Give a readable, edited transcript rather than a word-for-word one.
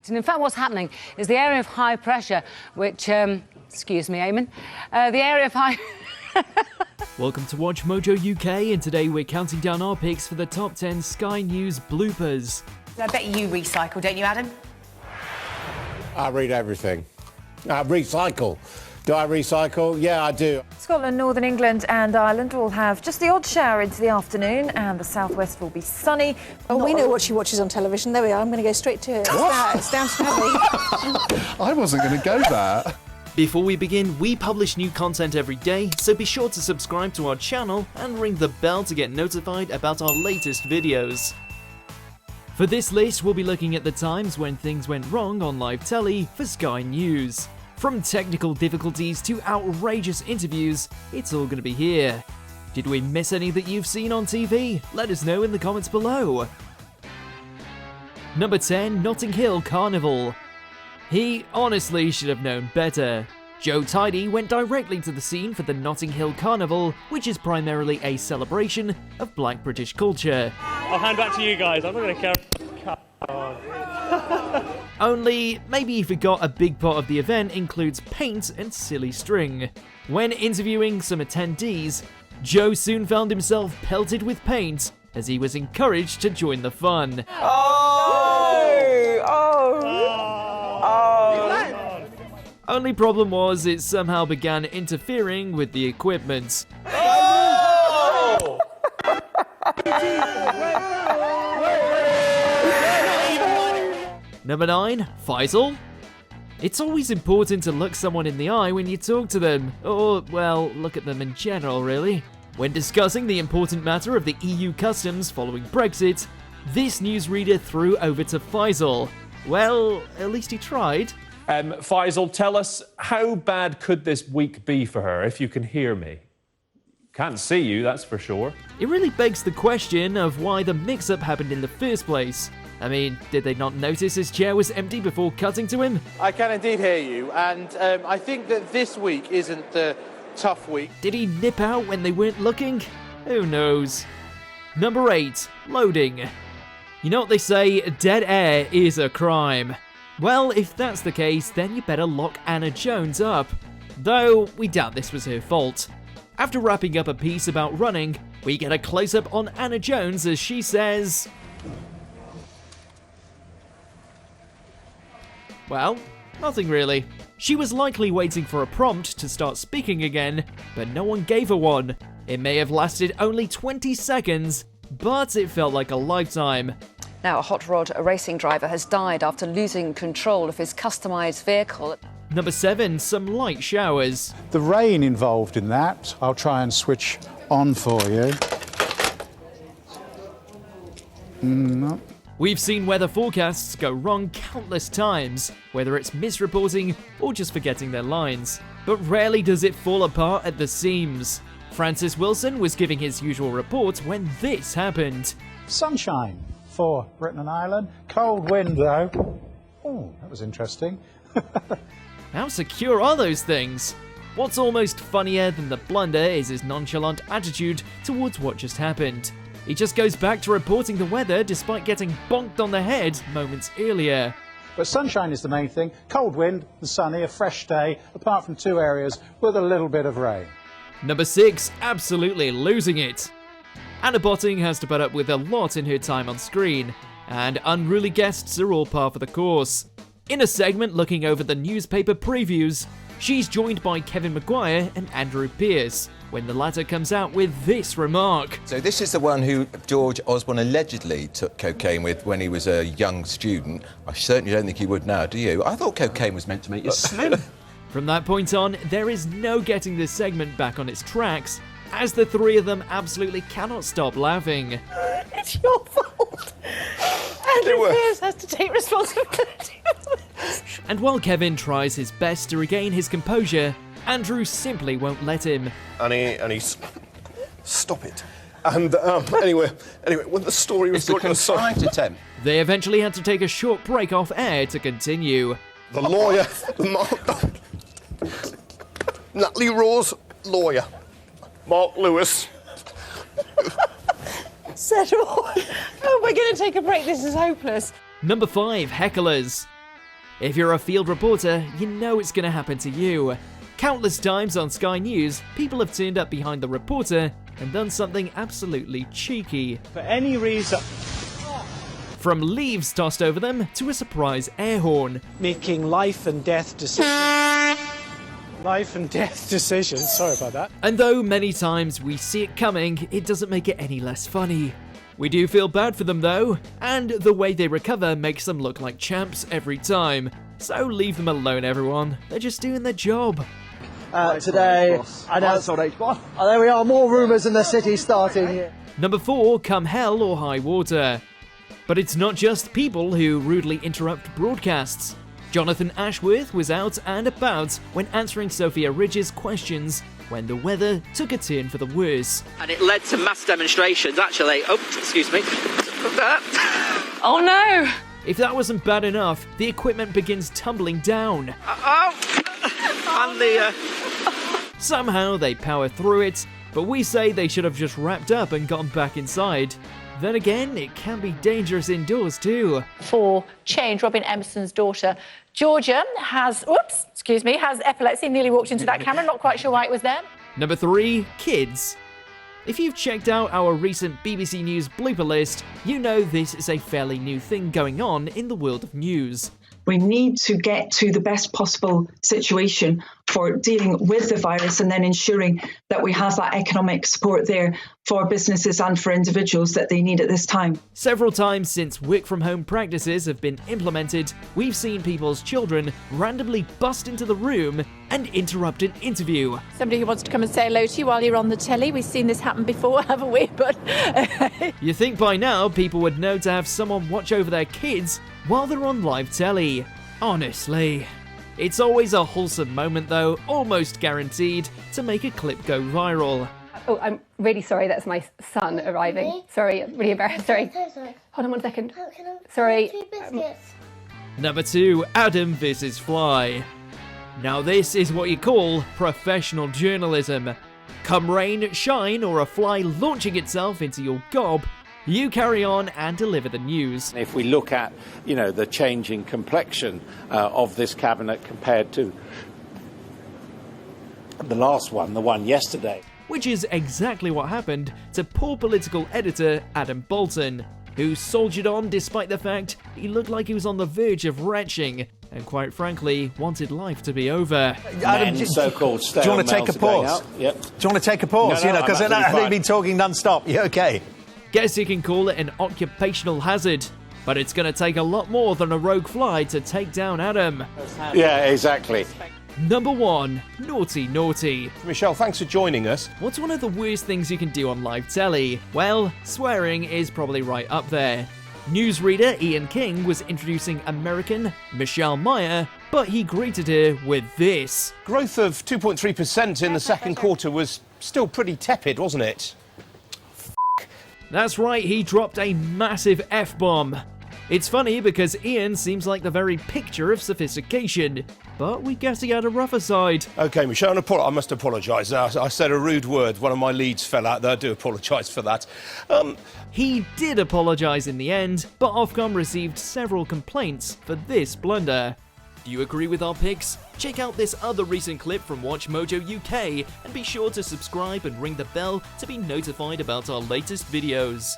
And in fact, what's happening is the area of high pressure, which, excuse me, Eamon, the area of high... Welcome to WatchMojo UK, and today we're counting down our picks for the top 10 Sky News bloopers. I bet you recycle, don't you, Adam? I read everything. I recycle. Do I recycle? Yeah, I do. Scotland, Northern England and Ireland will have just the odd shower into the afternoon, and the southwest will be sunny. Oh, we know what she watches on television. There we are. I'm going to go straight to it. It's Downton Abbey. I wasn't going to go there. Before we begin, we publish new content every day, so be sure to subscribe to our channel and ring the bell to get notified about our latest videos. For this list, we'll be looking at the times when things went wrong on live telly for Sky News. From technical difficulties to outrageous interviews, it's all going to be here. Did we miss any that you've seen on TV? Let us know in the comments below. Number 10, Notting Hill Carnival. He honestly should have known better. Joe Tidy went directly to the scene for the Notting Hill Carnival, which is primarily a celebration of Black British culture. I'll hand back to you guys, I'm not going to care. Only, maybe he forgot a big part of the event includes paint and silly string. When interviewing some attendees, Joe soon found himself pelted with paint as he was encouraged to join the fun. Only problem was it somehow began interfering with the equipment. Number 9, Faisal. It's always important to look someone in the eye when you talk to them, or, well, look at them in general, really. When discussing the important matter of the EU customs following Brexit, this newsreader threw over to Faisal. Well, at least he tried. Faisal, tell us, how bad could this week be for her, if you can hear me? Can't see you, that's for sure. It really begs the question of why the mix-up happened in the first place. I mean, did they not notice his chair was empty before cutting to him? I can indeed hear you, and I think that this week isn't the tough week. Did he nip out when they weren't looking? Who knows? Number 8, loading. You know what they say, dead air is a crime. Well, if that's the case, then you better lock Anna Jones up. Though, we doubt this was her fault. After wrapping up a piece about running, we get a close-up on Anna Jones as she says... Well, nothing really. She was likely waiting for a prompt to start speaking again, but no one gave her one. It may have lasted only 20 seconds, but it felt like a lifetime. Now, a hot rod racing driver has died after losing control of his customised vehicle. Number 7, some light showers. The rain involved in that, I'll try and switch on for you. No. We've seen weather forecasts go wrong countless times, whether it's misreporting or just forgetting their lines. But rarely does it fall apart at the seams. Francis Wilson was giving his usual report when this happened. Sunshine for Britain and Ireland. Cold wind, though. Oh, that was interesting. How secure are those things? What's almost funnier than the blunder is his nonchalant attitude towards what just happened. He just goes back to reporting the weather despite getting bonked on the head moments earlier. But sunshine is the main thing. Cold wind and sunny, a fresh day, apart from 2 areas with a little bit of rain. Number 6, absolutely losing it. Anna Botting has to put up with a lot in her time on screen, and unruly guests are all par for the course. In a segment looking over the newspaper previews, she's joined by Kevin Maguire and Andrew Pearce, when the latter comes out with this remark. So this is the one who George Osborne allegedly took cocaine with when he was a young student. I certainly don't think he would now, do you? I thought cocaine was meant to make you slim. From that point on, there is no getting this segment back on its tracks, as the three of them absolutely cannot stop laughing. It's your fault. Andrew Pearce has to take responsibility. And while Kevin tries his best to regain his composure, Andrew simply won't let him. And he's... Stop it. And anyway, when the story was... It's a contrived attempt. They eventually had to take a short break off air to continue. The lawyer, Natalie Rowe's lawyer, Mark Lewis. Settle. Oh, we're going to take a break. This is hopeless. Number 5, Hecklers. If you're a field reporter, you know it's going to happen to you. Countless times on Sky News, people have turned up behind the reporter and done something absolutely cheeky. For any reason. From leaves tossed over them to a surprise air horn. Making life and death decisions. Life and death decisions, sorry about that. And though many times we see it coming, it doesn't make it any less funny. We do feel bad for them though, and the way they recover makes them look like champs every time. So leave them alone, everyone. They're just doing their job. Today, I know. There we are, more rumours in the city starting here. Number 4, come hell or high water. But it's not just people who rudely interrupt broadcasts. Jonathan Ashworth was out and about when answering Sophia Ridge's questions when the weather took a turn for the worse. And it led to mass demonstrations, actually. Oh, excuse me. Oh no! If that wasn't bad enough, the equipment begins tumbling down. And the... Somehow they power through it, but we say they should have just wrapped up and gotten back inside. Then again, it can be dangerous indoors too. For change, Robin Emerson's daughter, Georgia, has epilepsy, nearly walked into that camera, not quite sure why it was there. Number 3, kids. If you've checked out our recent BBC News blooper list, you know this is a fairly new thing going on in the world of news. We need to get to the best possible situation for dealing with the virus and then ensuring that we have that economic support there for businesses and for individuals that they need at this time. Several times since work-from-home practices have been implemented, we've seen people's children randomly bust into the room and interrupt an interview. Somebody who wants to come and say hello to you while you're on the telly. We've seen this happen before, haven't we? But you think by now people would know to have someone watch over their kids while they're on live telly. Honestly. It's always a wholesome moment though, almost guaranteed to make a clip go viral. Oh, I'm really sorry, that's my son arriving. Really? Sorry, really embarrassed, sorry. So sorry. Hold on 1 second. Can I Sorry. 2 biscuits? Number 2, Adam vs. Fly. Now this is what you call professional journalism. Come rain, shine, or a fly launching itself into your gob, you carry on and deliver the news. If we look at, the changing complexion of this cabinet compared to the last one, the one yesterday. Which is exactly what happened to poor political editor Adam Bolton, who soldiered on despite the fact he looked like he was on the verge of retching and quite frankly wanted life to be over. Adam, do you want to take a pause? Yep. Do you want to take a pause? No, Because they've been talking non-stop. You okay? Guess you can call it an occupational hazard, but it's going to take a lot more than a rogue fly to take down Adam. Yeah, exactly. Number 1, naughty naughty. Michelle, thanks for joining us. What's one of the worst things you can do on live telly? Well, swearing is probably right up there. Newsreader Ian King was introducing American Michelle Meyer, but he greeted her with this. Growth of 2.3% in the second quarter was still pretty tepid, wasn't it? That's right, he dropped a massive F-bomb. It's funny because Ian seems like the very picture of sophistication, but we guess he had a rougher side. OK, Michelle, I must apologise. I said a rude word. One of my leads fell out there. I do apologise for that. He did apologise in the end, but Ofcom received several complaints for this blunder. Do you agree with our picks? Check out this other recent clip from WatchMojo UK and be sure to subscribe and ring the bell to be notified about our latest videos.